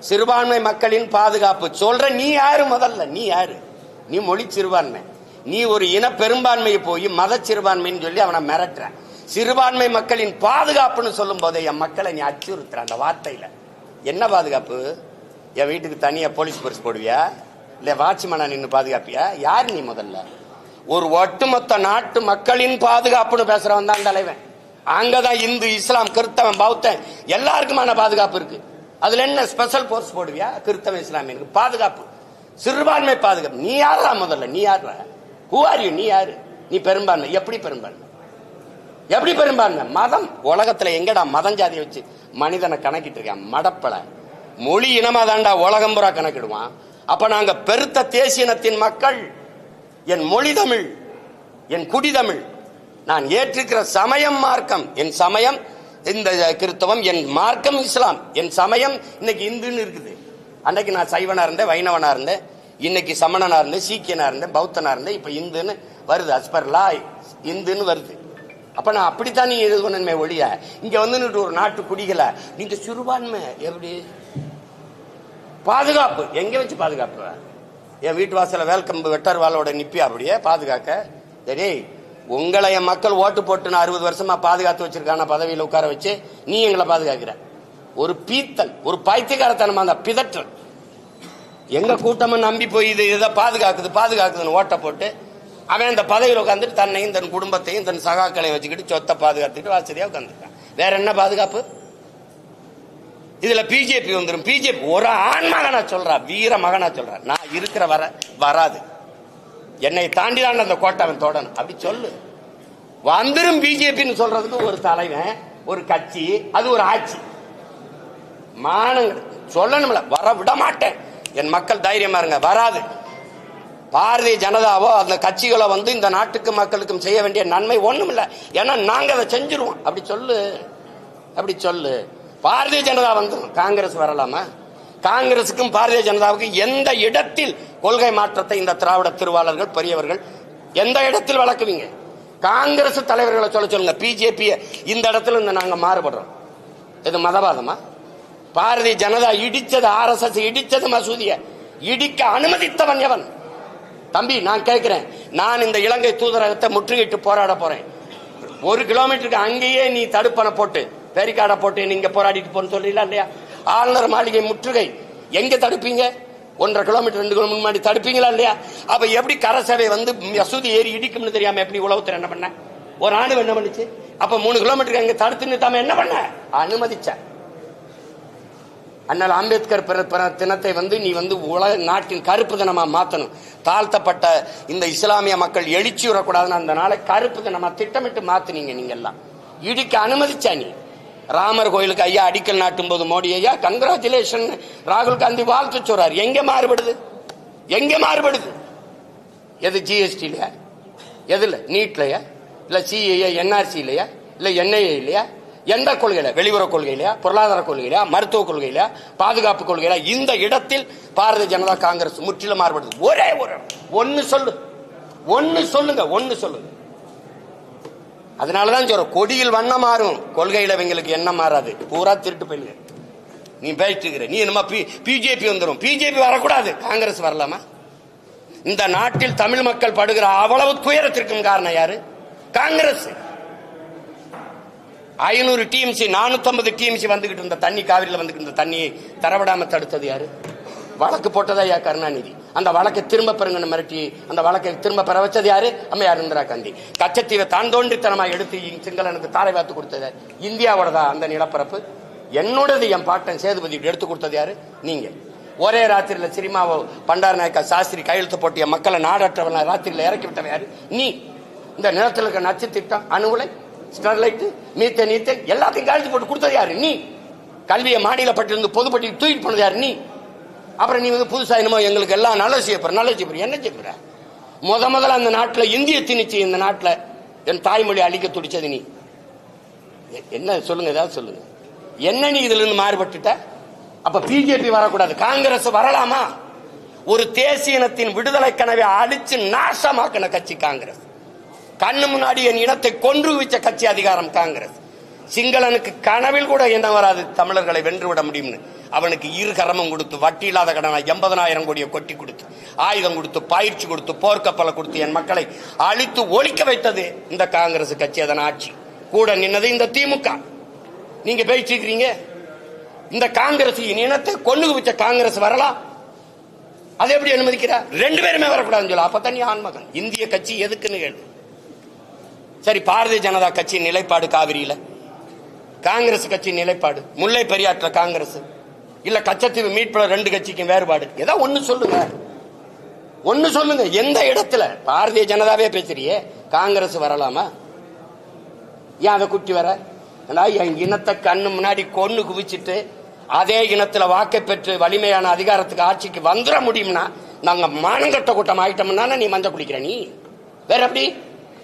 சிறுபான்மை மக்களின் பாதுகாப்பு சொல்ற நீ யாரு? முதல்ல நீ யாரு? நீ மொழி சிறுபான்மை, நீ ஒரு இன பெரும்பான்மையை போய் மத சிறுபான்மைன்னு சொல்லி அவனை மிரட்டுற. சிறுபான்மை மக்களின் பாதுகாப்புன்னு சொல்லும் போதே என் மக்களை நீ அச்சுறுத்துற. அந்த வார்த்தையில என்ன பாதுகாப்பு? என் வீட்டுக்கு தனியா போலீஸ் பரிசு போடுவியா? இல்ல வாட்ச்மேனா நின்று பாதுகாப்பியா? யாரு நீ? முதல்ல ஒரு ஒட்டுமொத்த நாட்டு மக்களின் பாதுகாப்புன்னு பேசுறவன் தான் தலைவன். அங்கதான் இந்து இஸ்லாம் கிறிஸ்தவன் பௌத்தன் எல்லாருக்குமான பாதுகாப்பு இருக்கு. அதுல என்ன ஸ்பெஷல் போர்ஸ் போடுவியா? கிறிஸ்தவ இஸ்லாமியனுக்கு பாதுகாப்பு, சிறுபான்மை பாதுகாப்பு. நீ யாரா? முதல்ல நீ யாரா? Who are you? நீ யாரு? நீ பெரும்பான்மை. எப்படி பெரும்பான்மை? எப்படி பெரும்பான்மை? மதம். உலகத்துல எங்கடா மதம் ஜாதியை வச்சு மனிதனை கணக்கிட்டு இருக்கான்? மடப்பல மொழி இனமா தாண்டா உலகம் புறா கணக்கிடுவான். அப்ப நாங்க பெருத்த தேசியனத்தின் மக்கள். என் மொழி தமிழ், என் குடிதமிழ், நான் ஏற்றிருக்கிற சமயம் மார்க்கம், என் சமயம் இந்த கிறிஸ்தவம், என் மார்க்கம் இஸ்லாம், என் சமயம் இன்னைக்கு இந்துன்னு இருக்குது. அன்னைக்கு நான் சைவனா இருந்தேன், வைணவனா இருந்தேன், இன்னைக்கு சமணனா இருந்தேன், சீக்கியனா இருந்தேன், பௌத்தனா இருந்தேன், இப்ப இந்துன்னு வருது, அஸ்பர்லா இந்துன்னு வருது. அப்ப நான் அப்படித்தான் நீ இது பண்ணணுமே ஒழிய இங்க வந்து ஒரு நாட்டு குடிகளை நீங்க சிறுபான்மை எப்படி பாதுகாப்பு எங்க வச்சு பாதுகாப்பு? என் வீட்டு வாசல வேல்கம்பு வெட்டர்வாலோட நிப்பி அப்படியே பாதுகாக்க? சரி, உங்களை என் மக்கள் ஓட்டு போட்டு 60 வருஷமா பாதுகாத்து வச்சிருக்கான பதவியில் உட்கார வச்சு நீ எங்களை பாதுகாக்கிற ஒரு பீத்தல், ஒரு பைத்தியக்காரத்தனமா அந்த பிதற்றல். எங்க கூட்டமும் நம்பி போய் இது இதை பாதுகாக்குதுன்னு ஓட்ட போட்டு அவன் இந்த பதவியில் உட்காந்துட்டு தன்னையும் தன் குடும்பத்தையும் தன் சகாக்களையும் வச்சுக்கிட்டு சொத்தை பாதுகாத்துட்டு வசதியா உட்காந்துருக்கான். வேற என்ன பாதுகாப்பு? இதுல பிஜேபி வந்துடும். பிஜேபி ஒரு ஆண் மகனா சொல்றா, வீர மகனா சொல்றா, நான் இருக்கிற வர வராது, என்னை தாண்டிதான் அந்த கோட்டை அவன் தொடணும் அப்படி சொல்லு. வந்துடும் பிஜேபின்னு சொல்றதுக்கு ஒரு தலைவன், ஒரு கட்சி, அது ஒரு ஆட்சி. மானங்கள் சொல்லணும்ல, வர விட மாட்டேன். என் மக்கள் தைரியமா இருங்க, வராது. பாரதிய ஜனதாவோ அந்த கட்சிகளோ வந்து இந்த நாட்டுக்கு மக்களுக்கும் செய்ய வேண்டிய நன்மை ஒண்ணும் இல்லை, ஏன்னா நாங்க அதை செஞ்சிருவோம் அப்படி சொல்லு, அப்படி சொல்லு. பாரதிய ஜனதா வந்துடும், காங்கிரஸ் வரலாமா? காங்கிரசுக்கும் பாரதிய ஜனதாவுக்கும் எந்த இடத்தில் கொள்கை மாற்றத்தை இந்த திராவிட திருவாளர்கள் பெரியவர்கள் எந்த இடத்தில் வளர்க்குவீங்க? காங்கிரஸ் தலைவர்களை சொல்லுங்க. பிஜேபி இந்த இடத்துல நாங்க மாறுபடுறோம், இது மதவாதமா? பாரதிய ஜனதா இடிச்சது, RSS இடிச்சது, மசூதியை இடிக்க அனுமதித்தவன் எவன்? தம்பி நான் கேட்கிறேன், நான் இந்த இலங்கை தூதரகத்தை முற்றுகையிட்டு போராட போறேன். 1 கிலோமீட்டருக்கு அங்கேயே நீ தடுப்பணை போட்டு பேரிக்காடை போட்டு நீங்க போராடிட்டு போன்னு சொல்றீங்களா இல்லையா? ஆளுநர் மாளிகை முற்றுகை எங்க தடுப்பீங்க? 1.5 கிலோமீட்டர் 2 கிலோமீட்டர் முன்னாடி தடுப்பீங்களா இல்லையா? அப்ப எப்படி கரசேவை வந்து மசூதி ஏறி இடிக்கும்னு தெரியாம எப்படி உளவுத்துறை என்ன பண்ண? ஒரு ஆண்டு என்ன பண்ணுச்சு? அப்ப 3 கிலோமீட்டருக்கு அங்க தடுத்து நிறுத்தாம என்ன பண்ண? அனுமதிச்ச. அண்ணல் அம்பேத்கர் பிறந்த தினத்தை வந்து நீ வந்து உலக நாட்டின் கருப்பு தினமா மாத்தணும். தாழ்த்தப்பட்ட இந்த இஸ்லாமிய மக்கள் எழுச்சி வரக்கூடாதுன்னு அந்த நாளை கருப்பு தினமா திட்டமிட்டு மாத்தினீங்க. நீங்க எல்லாம் இடிக்க அனுமதிச்சா. நீ ராமர் கோயிலுக்கு ஐயா அடிக்கல் நாட்டும் போது மோடி ஐயா கங்க்ராச்சுலேஷன் ராகுல் காந்தி வாழ்த்து சொல்றாரு. எங்க மாறுபடுது? எங்க மாறுபடுது? எது GST இல்லையா? எதுல? நீட்லயா? இல்ல CAA NRC இல்லையா? இல்ல NIA இல்லையா? எந்த கொள்கையில? வெளியுறவு கொள்கையிலையா? பொருளாதார கொள்கையிலையா? மருத்துவ கொள்கையிலையா? பாதுகாப்பு கொள்கையில? இந்த இடத்தில் பாரதிய ஜனதா காங்கிரஸ் முற்றிலும் மாறுபடுது. ஒரே ஒரு ஒன்னு சொல்லு, ஒன்னு சொல்லுங்க, ஒன்னு சொல்லுங்க. அதனாலதான் சொல்ற, கொடியில் வண்ணம் மாறும், கொள்கையில இவங்களுக்கு என்ன மாறாது, பூரா திருட்டு போயிடுங்க. நீ பேசிட்டு இருக்கிற, நீ என்னமா பிஜேபி வந்துடும். பிஜேபி வரக்கூடாது, காங்கிரஸ் வரலாமா? இந்த நாட்டில் தமிழ் மக்கள் படுகிற அவ்வளவு துயரத்திற்கும் காரணம் யாரு? காங்கிரஸ். 500 TMC 450 TMC வந்துகிட்டு இருந்த தண்ணி, காவிரியில் வந்துகிட்டு இருந்த தண்ணியை தரவிடாம தடுத்தது யாரு? வழக்கு போட்டதா யா கருணாநிதி. அந்த வழக்கை திரும்ப பெறுங்கன்னு மிரட்டி அந்த வழக்கை திரும்ப பெற வச்சது யாரு? அம்மையார் இந்திரா காந்தி. கச்சத்தீவை தான் தோன்றித்தனமா எடுத்து சிங்களனுக்கு தாரை வாத்து கொடுத்தது இந்தியாவோடதா அந்த நிலப்பரப்பு? என்னோடது, என் பாட்டன் சேதுபதி எடுத்து கொடுத்தது யாரு? நீங்க. ஒரே ராத்திரியில சினிமாவோ பண்டார நாயக்கா சாஸ்திரி கையெழுத்து போட்டிய மக்களை நாடற்றவன ராத்திரியில இறக்கி விட்டவன் யாரு? நீ. இந்த நிலத்தில் இருக்க நச்சு திட்டம், அணுகுலை, ஸ்டெர்லைட், மீத்தேன், ஈத்தேன் எல்லாத்தையும் கையெழுத்து போட்டு கொடுத்தது யாரு? நீ. கல்வியை மாநில பட்டியலிருந்து பொதுப்பட்டியல் தூக்கிட்டு போனது யாரு? நீ. அப்புறம் நீ வந்து புதுசா என்னமோ எங்களுக்கு எல்லாம் நல்லது செய்யப்படுற, நல்லது செய்யப்படுற. என்ன செய்யப்படுற? முதல்ல அந்த நாட்டில் இந்திய திணிச்சு இந்த நாட்டில் என் தாய்மொழி அழிக்க துடிச்சது நீ. என்ன சொல்லுங்க, ஏதாவது சொல்லுங்க. என்ன நீ இதுல இருந்து மாறுபட்டுட்ட? அப்ப பிஜேபி வரக்கூடாது, காங்கிரஸ் வரலாமா? ஒரு தேசிய இனத்தின் விடுதலை கனவை அழிச்சு நாசமாக்கின கட்சி காங்கிரஸ். கண்ணு முன்னாடி என் இனத்தை கொன்று வச்ச கட்சி அதிகாரம் காங்கிரஸ். சிங்களனுக்கு கனவில் கூட என்ன வராது தமிழர்களை வென்றுவிட முடியும்னு. அவனுக்கு 2 கரமும் கொடுத்து, வட்டி இல்லாத கடனா 80,000 கோடியை கொட்டி கொடுத்து, ஆயுதம் கொடுத்து, பயிற்சி கொடுத்து, போர்க்கப்பலை கொடுத்து என் மக்களை அழித்து ஒழிக்க வைத்தது இந்த காங்கிரஸ் கட்சி. அதன் ஆட்சி கூட நின்னது இந்த திமுக. நீங்க பேசிக்கிறீங்க இந்த காங்கிரஸ் இனத்தை கொண்டு வச்ச காங்கிரஸ் வரலாம். அதை எப்படி அனுமதிக்கிறா? 2 பேருமே வரக்கூடாதுன்னு சொல்ல. அப்பதான் நீ ஆண்மகன். இந்திய கட்சி எதுக்குன்னு கேளு. சரி, பாரதிய ஜனதா கட்சி நிலைப்பாடு காவிரியில, காங்கிரஸ் கட்சி நிலைப்பாடு முல்லை பெரியாற்ற காங்கிரஸ் இல்ல கச்சத்தீவு மீட்புல 2 கட்சிக்கும் வேறுபாடு. ஏதோ ஒன்னு சொல்லுங்க, ஒன்னு சொல்லுங்க. எந்த இடத்துல? பாரதிய ஜனதாவே பேசுறியே, காங்கிரஸ் வரலாமா? ஏன் அதை குட்டி வர? என் இனத்தை கண்ணு முன்னாடி கொன்னு குவிச்சிட்டு அதே இனத்துல வாக்கை பெற்று வலிமையான அதிகாரத்துக்கு ஆட்சிக்கு வந்துட முடியும்னா நாங்க மானங்கட்ட கூட்டம் ஆயிட்டோம்னா நீ மஞ்சள் குளிக்கிற. நீ வேற எப்படி?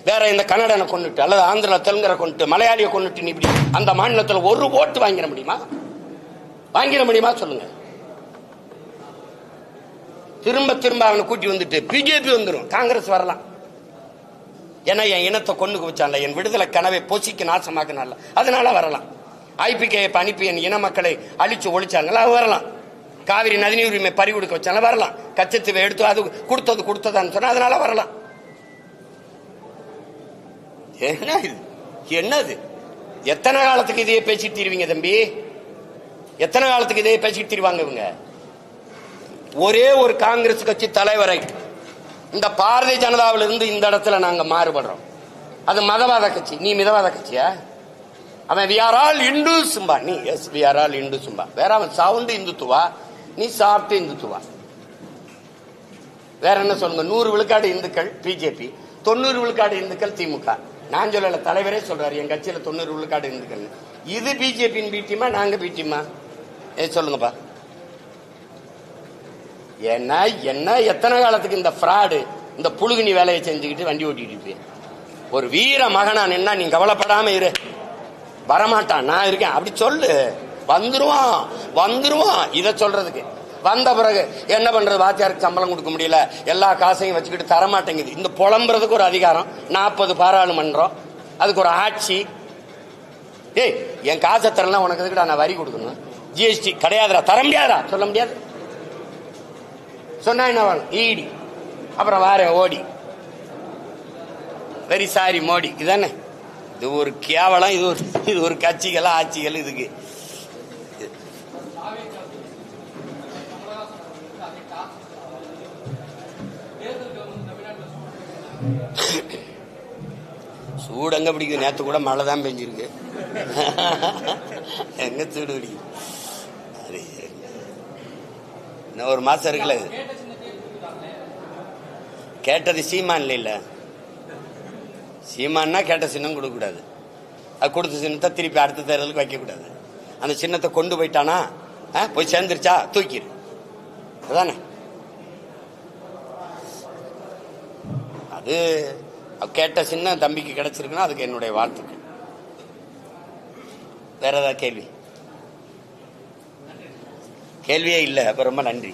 வேற இந்த கன்னடனை கொண்டுட்டு அல்லது ஆந்திரா தெலுங்கரை கொண்டுட்டு மலையாளியை கொண்டுட்டு நீ இப்படி அந்த மாநிலத்தில் ஒரு ஓட்டு வாங்கிட முடியுமா? வாங்கிட முடியுமா சொல்லுங்க? திரும்ப திரும்ப அவனை கூட்டி வந்துட்டு பிஜேபி வந்துடும், காங்கிரஸ் வரலாம். ஏன்னா என் இனத்தை கொண்டு வச்சான்ல, என் விடுதலை கனவை பொசிக்கு நாசமாக்கினால, அதனால வரலாம். IPKF அனுப்பி என் இன மக்களை அழிச்சு ஒழிச்சாங்களா, வரலாம். காவிரி நதிநீர் உரிமை பறி கொடுக்க வச்சால வரலாம். கச்சத்தீவை எடுத்து அது கொடுத்ததான்னு சொன்னா அதனால வரலாம். என்னது எத்தனை காலத்துக்கு இதையே பேசிட்டு தீருவீங்க தம்பி? எத்தனை காலத்துக்கு இதையே பேசிட்டு தீருவாங்க இவங்க? ஒரே ஒரு காங்கிரஸ் கட்சி தலைவரை இந்த பாரதிய ஜனதாவில் இருந்து இந்த இடத்துல நாங்க மாறுபடுறோம். அது மதவாத கட்சி. நீ மிதவாத கட்சியா? அவன் we are all Hindus சும்பா. நீ yes we are all Hindus சும்பா. வேற அவன் சவுண்ட் இந்துத்துவா, நீ சாப்பிட்டு இந்துத்துவா. வேற என்ன சொல்லுங்க? 100 விழுக்காடு இந்துக்கள் பிஜேபி, 90 விழுக்காடு இந்துக்கள் திமுக. நான் சொல்லல, தலைவரே சொல்றாரு என் கட்சியில 90 விழுக்காடு இந்துக்கள். இது பிஜேபியின் பீட்டியமா நாங்க பீட்டியமா? சொல்லுங்கப்பா. என்ன என்ன எத்தனை காலத்துக்கு இந்த ஃப்ராடு இந்த புழுகுனி வேலையை செஞ்சுக்கிட்டு வண்டி ஓட்டிட்டு இருப்பேன்? ஒரு வீர மகனா நின்னா நீ கவலைப்படாம இரு, வரமாட்டான், நான் இருக்கேன் அப்படி சொல்லு. வந்துருவான். இத சொல்றதுக்கு வந்த பிறகு என்ன பண்றது? வாத்தியாருக்கு சம்பளம் கொடுக்க முடியல, எல்லா காசையும் வச்சுக்கிட்டு தரமாட்டேங்குது. இந்த புலம்புறதுக்கு ஒரு அதிகாரம், 40 பாராளுமன்றம், அதுக்கு ஒரு ஆட்சி. ஏய் என் காசை தரலாம், உனக்கு எதுக்குடா நான் வரி கொடுக்கணும்? GST கிடையாதுடா, தர முடியாதா? சொல்ல முடியாது. சொன்னா என்ன வேணும்? ஈடி. அப்புறம் வார ஓடி, வெரி சாரி மோடி. இதானே இது ஒரு கேவலம். இது ஒரு கட்சிகள் ஆட்சிகள். இதுக்கு சூடங்க பிடிக்குது. நேற்று கூட மழை தான் பெஞ்சிருக்கு. எங்க சூடு பிடிக்குது? இன்னும் ஒரு மாசம் இருக்குல்ல. கேட்டது சீமான் இல்ல, சீமான்னா கேட்ட சின்னம் கொடுக்க கூடாது. அது கொடுத்த சின்னத்தை திருப்பி அடுத்த தேர்தலுக்கு வைக்க கூடாது. அந்த சின்னத்தை கொண்டு போயிட்டானா போய் சேர்ந்துருச்சா தூக்கிடு, அதானே. அது கேட்ட சின்னம் தம்பிக்கு கிடைச்சிருக்குன்னா அதுக்கு என்னுடைய வாழ்த்துக்கள். வேற ஏதாவது கேள்வியே இல்லை. அப்ப ரொம்ப நன்றி.